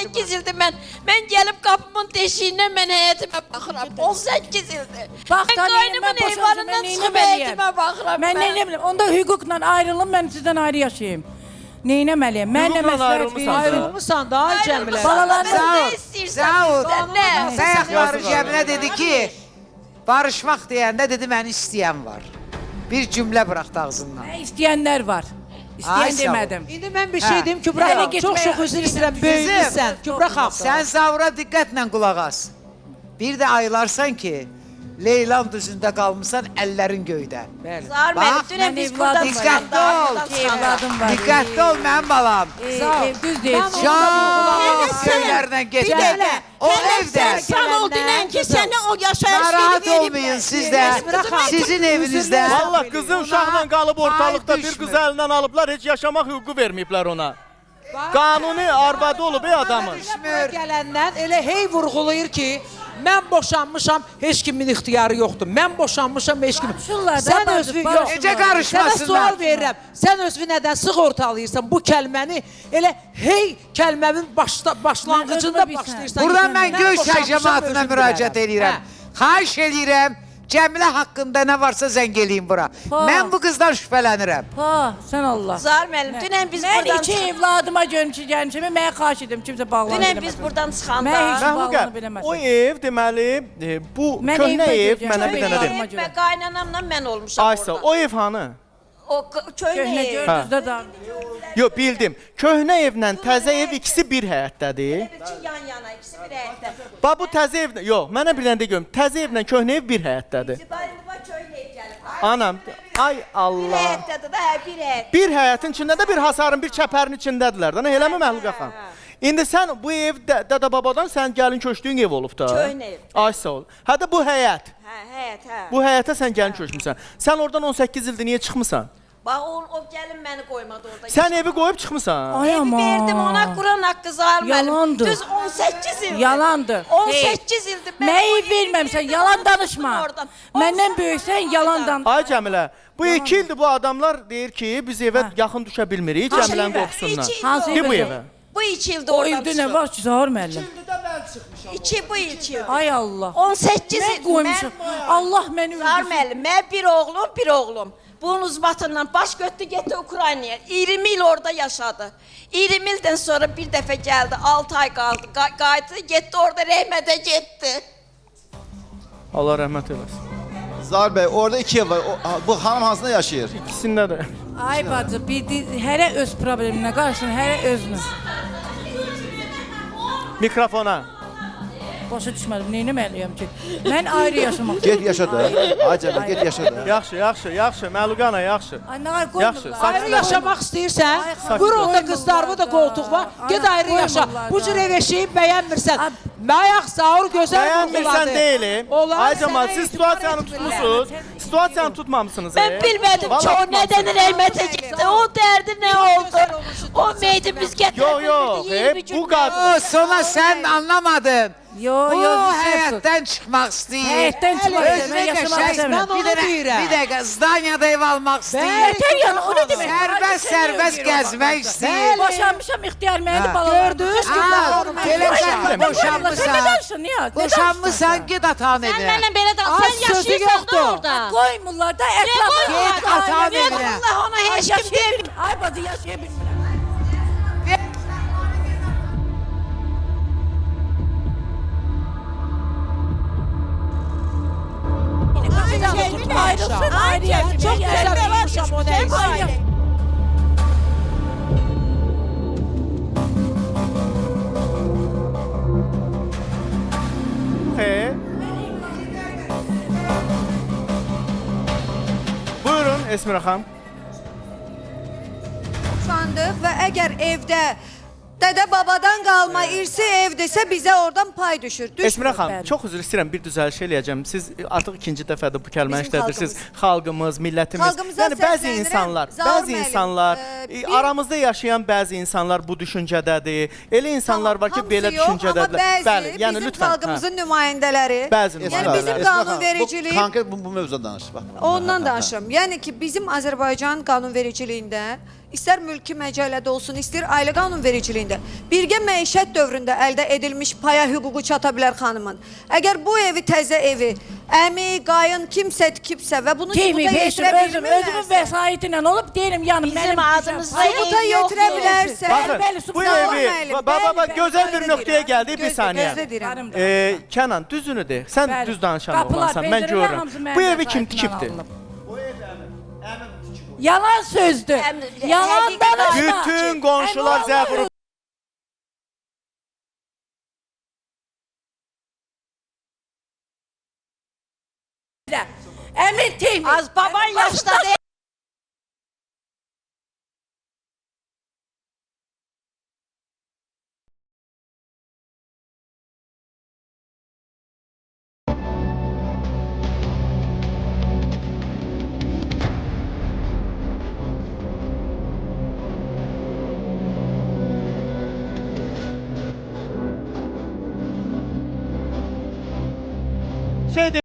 18 ildir mən gəlib qapımın deşiyindən mən həyətimə baxıram. 18 ildir. Bax, mən qaynımın eyvanından çıxıb həyətimə baxıram. Mən neynəməliyəm? Onda hüquqla ayrılım, mən sizdən ayrı yaşayayım. Neynəməliyəm? Mən nə məsləhət verirəm? Ayrılmışsan da, ay Cəmilə. Balalarına nə istəyirsən? Səyaqları Cəmilə dedi ki, barışmaq deyəndə dedi, məni istəyən var. Bir cümlə buraxdı ağzından. Nə istəyənlər var. İstəyən demədim. İndi mən bir şey deyim, Kübra xanım. Çox üzr istəyirəm, böyümüşsən. Kübra xanım. Sən Zavura diqqətlə qulaq as. Bir də aylarsan ki, Leylan düzündə qalmışsan, əllərin göydə. Zahir mənim, dünən biz buradan diqqətli ol. Diqqətli ol, mənim balam. Düz deyil. Can köylərdən getmə. O evdə. Sağ ol dinən ki, səni o yaşayış Narahat olmayın siz də. Sizin evinizdə. Valla qızın uşaqla qalıb ortalıqda bir qız əlindən alıblar, heç yaşamaq hüququ verməyiblər ona. Qanuni arvadı olub adamın. Gələndən elə hey vurğulayır ki, mən boşanmışam, heç kimin ixtiyarı yoxdur. Mən boşanmışam, heç kimin. Sən özü yox. Necə qarışmasınlar? Sənə sual verirəm. Sən özü nədən sığortalayırsan bu kəlməni? Elə hey kəlmənin başlanğıcında başlayırsan. Buradan mən göy cəmaatına müraciət edirəm. Xahiş edirəm. Cəmilə haqqında nə varsa zəng eləyin bura. Mən bu qızdan şübhələnirəm. Sən Allah. Zahir müəllim, dünən biz Mən buradan iki evladıma görmüşüm, gəlmişəm, mənə xahiş edim, kimsə bağlanı Dünən biz buradan çıxanda Mən heç bağlanı Məhluqə, biləməzdim. o ev deməli, bu köhnə ev mənə bir dənə deyim. və qaynanamla mən olmuşam Aysa, orada. o ev hanı? O köhnə Köhnə ev. gördünüzdə da. Yox, bildim. Köhnə evlə təzə ev ikisi bir həyətdədir. Yan-yana, ikisi bir həyətdə. Bax, bu təzə ev... Yox, mənə bir dənə də görüm. Təzə evlə köhnə ev bir həyətdədir. Zibayında köhnə ev gəlib. Anam, ay Bir Allah. həyətdədir də, bir həyət. Bir həyətin içində də bir hasarın, bir çəpərin içindədirlər. Eləmi Məhluqə xan? İndi sən bu ev dədə-babadan sən gəlin köçdüyün ev olub da. Köhnə ev. Ay sağ ol. Hə də bu həyət. Hə, həyət, hə. Bu həyətə sən gəlin köçmüsən. Sən oradan 18 ildir niyə çıxmısan? Bax, o gəlin məni qoymadı orada. Sən evi qoyub çıxmısan? Ay Evi aman. verdim ona, Quran haqqı Zahir müəllim. Yalandır. Düz 18 ildir. Yalandır. 18 ildir. Mən ev verməmsən, yalan danışma. Məndən böyüksən, yalan danışma. Ay Cəmilə, bu 2 ildir bu adamlar deyir ki, biz evə yaxın düşə bilmirik Cəmilənin qorxusundan. Hansı Ki bu evə? evə? Bu 2 ildir O oradan evdə nə var ki, Zahir müəllim? Bu 2 ildir. Ay Allah. 18 Mən ildir. qoymuşum. Allah məni Zahir öldürsün. müəllim, mən bir oğlum. Bunun uzmatından baş götdü, getdi Ukraynaya. 20 il orada yaşadı. 20 ildən sonra bir dəfə gəldi, 6 ay qaldı, qayıtdı, getdi orada rəhmətə getdi. Allah rəhmət eləsin. Zahir Bey, orada 2 ev var. Bu hanım hansında yaşayır? İkisində də. Ay bacı, hərə öz probleminə qarşın, hərə özünü. Mikrofona. Başa düşmədim, neynəməliyəm ki? Mən ayrı yaşamaq Get yaşa da. Ay Cəmilə, get yaşa da. Yaxşı. Məhluqə ana, yaxşı. Ay, nə var Yaxşı, qoymurlar. Ayrı yaşamaq istəyirsən, vur onda qızlarımı da qoltuq var, get ayrı yaşa. Bu cür ev eşiyib bəyənmirsən. Bayaq Zaur gözəl Bəyənmirsən deyil. Onlar Ay Cəmal, sənə siz etibar situasiyanı etmirlər. tutmusunuz. Situasiyanı tutmamışsınız. Ben bilmedim ki o neden rəhmətə getdi, o derdi ne oldu? O meydi biz getirdik. Yok, bu kadın. Sonra sen anlamadın. Yo, Bu siz həyətdən çıxmaq istəyir. Həyətdən çıxmaq istəyir, Özünə mən yaşamaq qəşəng istəmirəm. bir dəqiqə zdanyada ev almaq istəyir. Yeter yani, o ne demek? Sərbəst gəzmək istəyir. Boşanmışam, ixtiyar mənimdir balalarım. Gördünüz ki, Belə sən boşanmışsan. Boşanmışsan, git atağın Sen evinə. benimle böyle Az sen sözü yaşıyorsan da yoktu. orada. Koymurlar da etrafı. Git atağın evinə. Allah ona heç kim demir. Ay bacı, yaşayabilmirəm. Ayrılsın, ayrı yaşayın. Çok güzel bulmuşam o neyse. Buyurun Esmira xanım. Boşandıq və əgər evdə dədə-babadan qalma irsi evdəsə bizə oradan pay düşür. Esmira xanım, çox üzr istəyirəm, bir düzəliş eləyəcəm. Siz artıq ikinci dəfədir bu kəlməni Bizim işlədirsiniz. Xalqımız, millətimiz. Xalqımıza Yəni bəzi səslənirəm. insanlar, Zaur bəzi müəllim, insanlar, bir- aramızda yaşayan bəzi insanlar bu düşüncədədir. Elə insanlar var ki, Hamısı belə yox, düşüncədədirlər. amma bəzi yəni bizim lütfən. xalqımızın nümayəndələri. Bəzi Yəni nümayəndələr. bizim Esma xanım, qanunvericiliyi bu konkret bu mövzuda danış bax. ondan danışım. Yəni ki bizim Azərbaycan qanunvericiliyində istər mülki məcəllədə olsun, istər ailə qanunvericiliyində, birgə məişət dövründə əldə edilmiş paya hüququ çata bilər xanımın. Əgər bu evi, təzə evi, əmi, qayın, kimsə tikibsə və bunu sübuta yetirə Özümün bilmirlərsə, vəsaitilə olub deyirəm yanım Bizim adımızda sübuta ev yox. yetirə bilərsə, Baxın, bu evi, baba gözəl bir nöqtəyə gəldi, bir saniyə. Gözlə deyirəm. Kənan, düzünü de. Sən Bəli. düz danışan Qapılar, oğlansan, mən pəncərələr görürəm. hamısı mənim Bu evi kim vəsaitimlə tikibdi? alınıb. Yalan sözdür. Əmr- Yalan həqiqət- danışma. Bütün qonşular zəh vurub. Əmin Teymur. Az baban yaşdadır. Şey de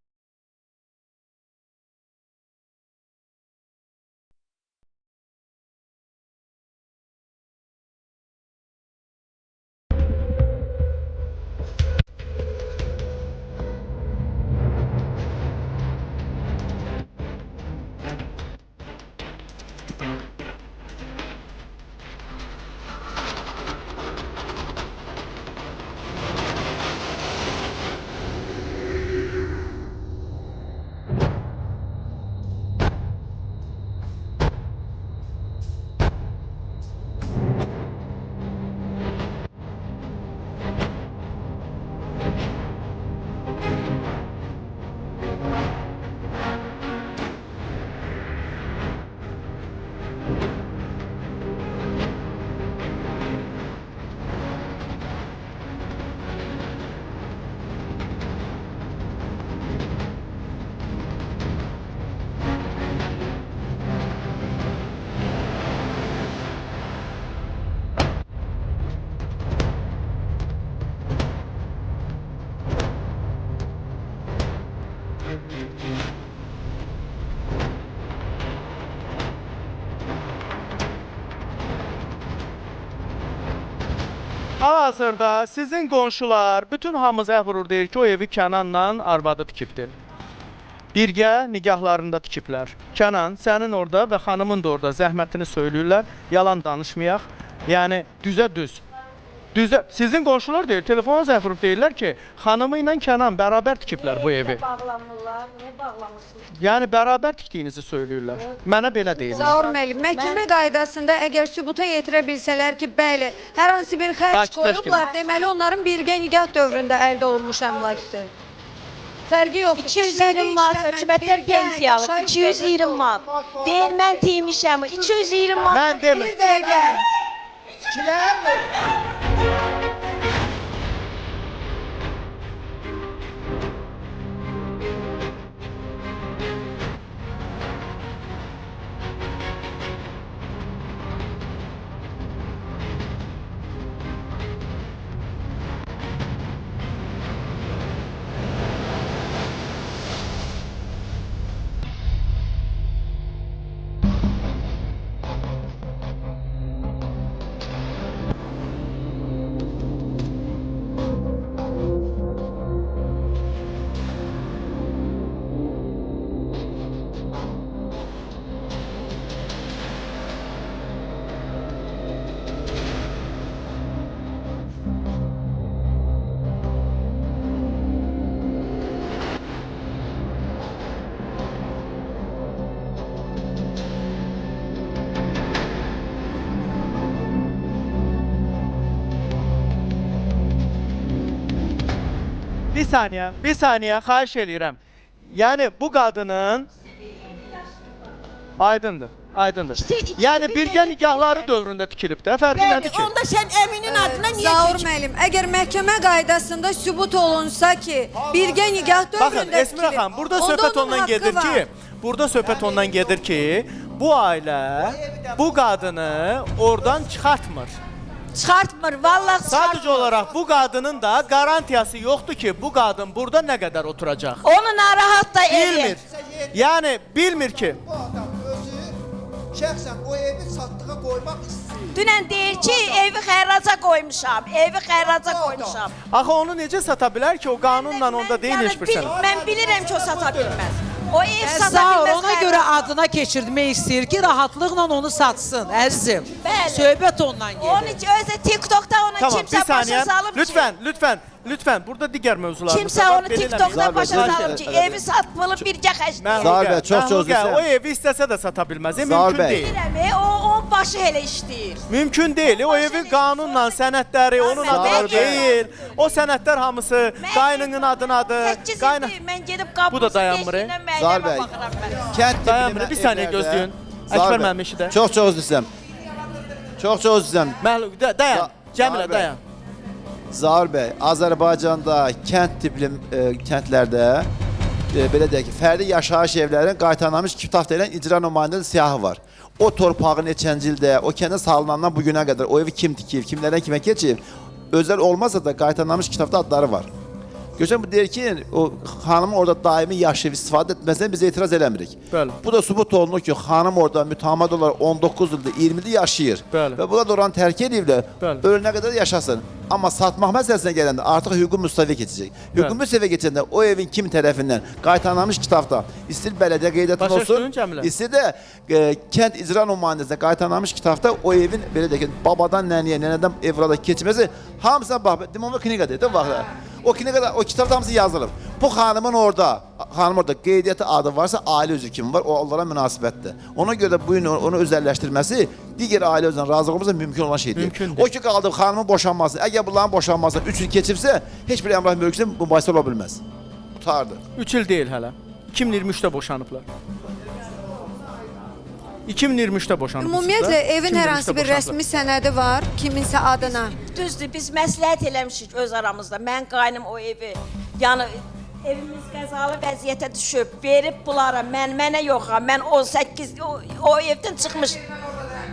hal-hazırda sizin qonşular, bütün hamı zəh vurur deyir ki, o evi Kənanla arvadı tikibdir. Birgə nigahlarında tikiblər. Kənan, sənin orada və xanımın da orada zəhmətini söyləyirlər, yalan danışmayaq. Yəni, düzə düz. Düzə, sizin qonşular deyir, telefona zəh vurub deyirlər ki, xanımı ilə Kənan bərabər tikiblər bu evi. Bağlanırlar, niyə bağlamırsınız? Yəni, bərabər tikdiyinizi söyləyirlər. Mənə belə deyirlər. Zaur müəllim, məhkəmə qaydasında əgər sübuta yetirə bilsələr ki, bəli, hər hansı bir xərc Sakit, qoyublar, deməli onların birgə nigah dövründə əldə olunmuş əmlakdır. Fərqi yoxdur. 220 manat hökumətlər pensiyalı, 220 manat. Deyir, mən tiymişəm, 220 manat. Mən demir. Bir dəqiqə. Bir saniyə, xahiş edirəm. Yəni, bu qadının... Aydındır, aydındır. Yəni, birgə nigahları dövründə tikilib də, fərqi nədir ki? Onda sən Əminin adına niyə Zaur keçib? müəllim, əgər məhkəmə qaydasında sübut olunsa ki, birgə nigah Baxın, dövründə Esmira xanım, burada onda söhbət onun ondan haqqı gedir var. ki, burada söhbət ondan gedir ki, bu ailə bu qadını oradan çıxartmır. Çıxartmır, vallahi Sadəcə çıxartmır. olaraq bu qadının da garantiyası yoxdur ki, bu qadın burada nə qədər oturacaq. Onu narahat da edir. Bilmir. Yəni bilmir ki. şəxsən o evi satdığa qoymaq istəyir. Dünən deyir ki, evi xərraca qoymuşam, evi xərraca qoymuşam. Axı onu necə sata bilər ki, o qanunla onda deyil heç bir sən. Mən bilirəm ki, o sata bilməz. O ev sata Zaur bilməz. ona görə adına keçirmək istəyir ki, rahatlıqla onu satsın, əzizim. Bəli. Söhbət ondan gedir. Onun için özü TikTok'ta ona Tamam, kimse bir saniye. başa salıb Lütfen. Burada digər mövzularımız kimse da var. onu Belə TikTok'ta Zaur başa Bey, salıb ki, evi satmalı bircə xəşdir. Zaur Bey, çox Məhlukə, o sözlüsən. evi istəsə də sata bilməz. Zaur Mümkün Bey. deyil. Bilirəm, onun başı elə işləyir. Mümkün deyil. O evi qanunla, sənədləri onun Zaur adına Bey. deyil. O sənədlər hamısı qaynının adınadır. 8 Qaynı ildir mən gedib qapısı Bu da dayanmır, deşiyinə Zaur müəllimə Bey, baxıram mən. kənd Dayanmır, bir saniyə gözləyin. Əkbər müəllim eşidə. Çox üzlüsəm. Çox üzlüsəm. Məhluk, dayan. Cəmilə, Zaur Bey. dayan. Zaur bəy, Azərbaycanda kənd tipli kəndlərdə belə deyək ki, fərdi yaşayış evlərinin qaytarılmış kitab deyilən icra nümayəndəsi siyahı var. O torpağı neçənci ildə, o kəndə salınandan bu günə qədər o evi kim tikib, kimlərdən kimə keçib, özəl olmasa da qaytarılmış kitabda adları var. Görürsən, bu deyir ki, o xanımın orada daimi yaşayıb istifadə etməsinə biz etiraz eləmirik. Bəli. Bu da sübut olunur ki, xanım orada mütəmad olaraq 19 ildir, 20 ildir yaşayır. Bəli. Və burada oranı tərk ediblər, Bəli. ölünə qədər yaşasın. Amma satmaq məsələsinə gələndə artıq hüquqi müstəviyə keçəcək. Hüquqi müstəviyə keçəndə o evin kim tərəfindən qaytarılmış kitabda istəyir bələdiyyə qeydiyyatında Başa olsun, düşdün, Cəmilə? istəyir də kənd icra nümayəndəsində qaytarılmış kitabda o evin belə deyək ki, babadan nənəyə, nənədən evrada keçməsi hamısına bax, deməm o kniqadır, də vaxtlar. O kniqada, o kitabda hamısı yazılıb. Bu xanımın orada qeydiyyatı adı varsa, ailə üzvü kimi var, o onlara münasibətdir. Ona görə də bu gün onu özəlləşdirməsi digər ailə üzvünün razılıq olmasa mümkün olan şey deyil. Mümkündür. O ki qaldı xanımın boşanması. Əgər bunların boşanması 3 il keçibsə, heç bir əmlak mülküsü mübahisə ola bilməz. Qutardı. 3 il deyil hələ. 2023-də boşanıblar. 2023-də boşanıblar. Ümumiyyətlə evin hər hansı bir rəsmi sənədi var kiminsə adına. Düzdür, biz məsləhət eləmişik öz aramızda. Mən qaynım o evi, yəni evimiz qəzalı vəziyyətə düşüb, verib bunlara, mənə yox ha, mən 18, o evdən çıxmış.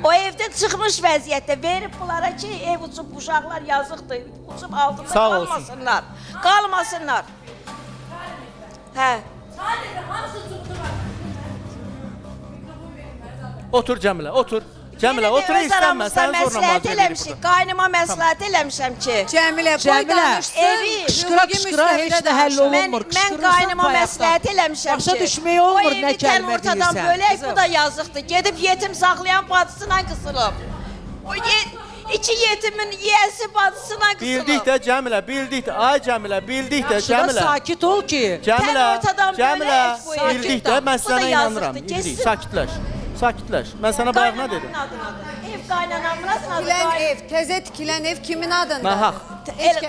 O evdən çıxmış vəziyyətdə verib bunlara ki, ev uçub, uşaqlar yazıqdır, uçub altında Sağ olsun. qalmasınlar. Qalmasınlar. Hə. Otur Cəmilə, otur. Cəmilə, otur istənmə, sən zorla məsləhət mazə eləmişik, qaynıma məsləhət eləmişəm ki. Cəmilə, qoy Cəmilə, danışsın. evi Qışqıra heç də həll olunmur. Mən qaynıma məsləhət eləmişəm Başa ki. düşmək olmur, nə O evi tən kəlmə ortadan deyirsən, bölək, qızım. bu da yazıqdır. Gedib yetim saxlayan bacısına qısılıb. O iki yetimin yiyəsi bacısına qısılıb. Bildik də Cəmilə, bildik də. Ay Cəmilə, bildik də Şurada Cəmilə. sakit ol ki. Cəmilə, Tən ortadan Cəmilə, bölək bu evi. bildik də, mən Bu da sənə yazıqdır, inanıram. Bildik, geçsin. sakitləş. Sakitləş. Mən sənə bayaq nə dedim? Ev qaynanamın adına. Tikilən ev, təzə tikilən ev kimin adında? Nahaq.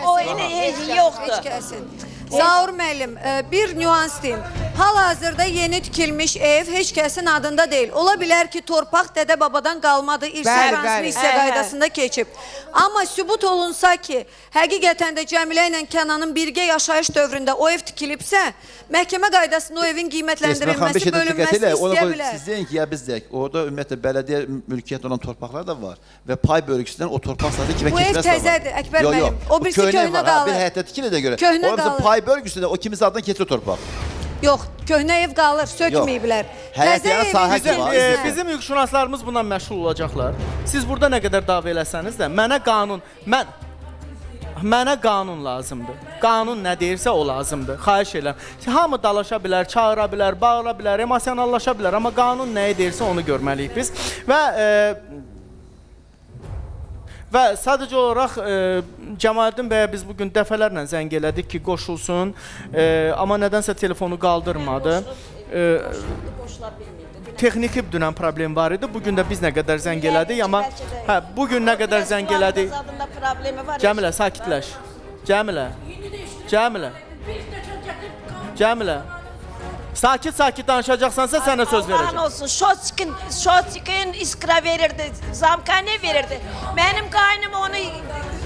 O elə heç yoxdur. Heç kəsin. Zaur müəllim, bir nüans deyim. Hal-hazırda yeni tikilmiş ev heç kəsin adında deyil. Ola bilər ki, torpaq dədə-babadan qalmadı, irsə Bəli, transmi bəli. hissə qaydasında keçib. Amma sübut olunsa ki, həqiqətən də Cəmilə ilə Kənanın birgə yaşayış dövründə o ev tikilibsə, məhkəmə qaydasında o evin qiymətləndirilməsi, bölünməsi istəyə bilər. Siz deyin ki, ya biz deyək, orada ümumiyyətlə bələdiyyə mülkiyyət olan torpaqlar da var və pay bölgüsündən o torpaq sahəsi kimə Bu ev keçməsi də var. təzədir, Əkbər Yox, yox, müəllim. O birisi köhnə var, ha, qalır. Bir həyətdə tikilir də görə. Köhnə O bizim qalır. pay bölgüsündə o kimisi adından keçir torpaq. Yox, köhnə ev qalır, sökməyiblər. Həyətyanı sahəsi var. Bizim hüquqşünaslarımız bundan məşğul olacaqlar. Siz burada nə qədər dava eləsəniz də, mənə qanun lazımdır. Qanun nə deyirsə o lazımdır. Xahiş edirəm. Hamı dalaşa bilər, çağıra bilər, bağıra bilər, emosionallaşa bilər, amma qanun nəyi deyirsə onu görməliyik biz. Və sadəcə olaraq Cəmaləddin bəyə biz bugün dəfələrlə zəng elədik ki, qoşulsun, amma nədənsə telefonu qaldırmadı. Texniki dünən problem var idi. Bugün də biz nə qədər zəng elədik, amma bugün nə qədər zəng elədik. Cəmilə, sakitləş. Cəmilə. Sakit danışacaqsansa sənə söz verəcəm. Olsun, Şoçkin iskra verirdi, zamka ne verirdi? Mənim qaynım onu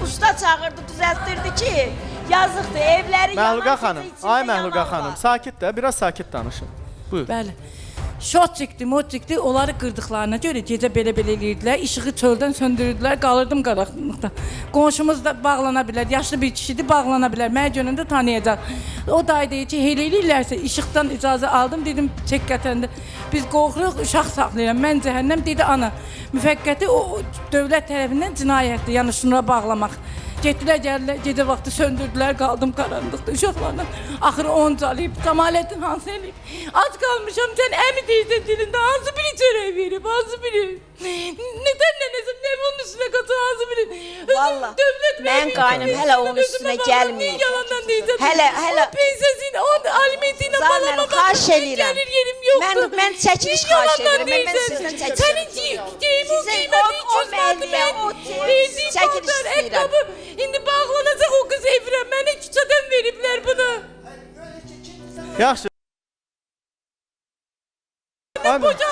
usta çağırdı, düzəltdirdi ki, yazıqdır, evləri Məhlukə xanım, ay Məhlukə xanım, sakit də, biraz sakit danışın. Buyur. Bəli. Şot çəkdi, onları qırdıqlarına görə gecə belə-belə eləyirdilər, işığı çöldən söndürürdülər, qalırdım qaranlıqda. Qonşumuz da bağlana bilər, yaşlı bir kişidir, bağlana bilər, mənə görəndə tanıyacaq. O dayı deyir ki, elə eləyirlərsə, işıqdan icazə aldım, dedim, çək gətirəndə, biz qorxuruq, uşaq saxlayıram, mən cəhənnəm, dedi, ana, müvəqqəti o dövlət tərəfindən cinayətdir, yəni şunlara bağlamaq. Getdilər, gəldilər, gecə vaxtı söndürdülər, qaldım qaranlıqda uşaqlarla. Axırı onu çalıyıb, Kamaləddin hansı eləyib? Az qalmışam, sən əmi deyirsən dilində, hansı biri çörək verib, hansı biri? Nədən nənəsin, nə bunun üstünə qatı, hansı biri? Valla, mən qaynım hələ onun üstünə gəlməyib. Yalandan deyirsən, Hələ. o pensiyasıyla, o alimentiylə Zalmən, balama xahiş eləyirəm. gəlir, yerim yoxdur. Mən çəkiliş xahiş edirəm, mən sizdən çəkiliş Sənin geyimi o qiyməti 300 manatı mən çəkiliş istəyirəm. İndi bağlanacaq o qız evrə, mənə küçədən veriblər bunu. Yaxşı. Boşanacaq